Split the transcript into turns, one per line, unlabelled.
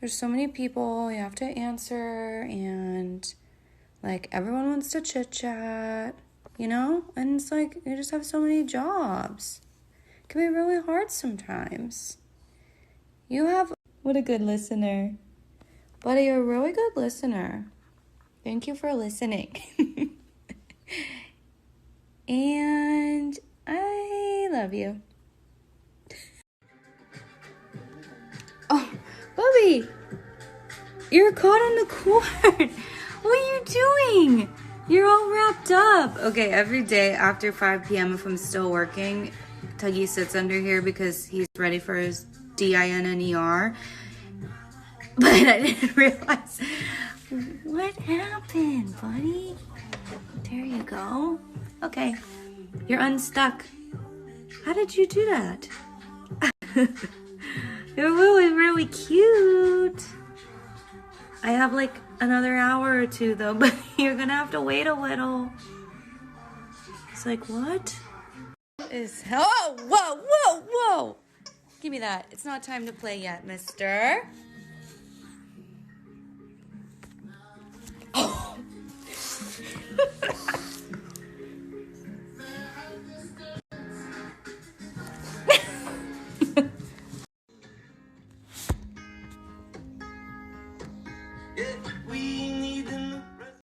There's so many people you have to answer, and like everyone wants to chit chat, you know? And it's like you just have so many jobs. It can be really hard sometimes. You have, what a good listener. Buddy, you're a really good listener. Thank you for listening. And I love you. Oh, Bubby, you're caught on the cord. What are you doing? You're all wrapped up. Okay, every day after 5 p.m. if I'm still working, Tuggy sits under here because he's ready for his DINNER. But I didn't realize. What happened, buddy? There you go. Okay, you're unstuck. How did you do that? You're really, really cute. I have like another hour or two though, but you're gonna have to wait a little. It's like, what? Oh, whoa, whoa, whoa. Give me that. It's not time to play yet, mister.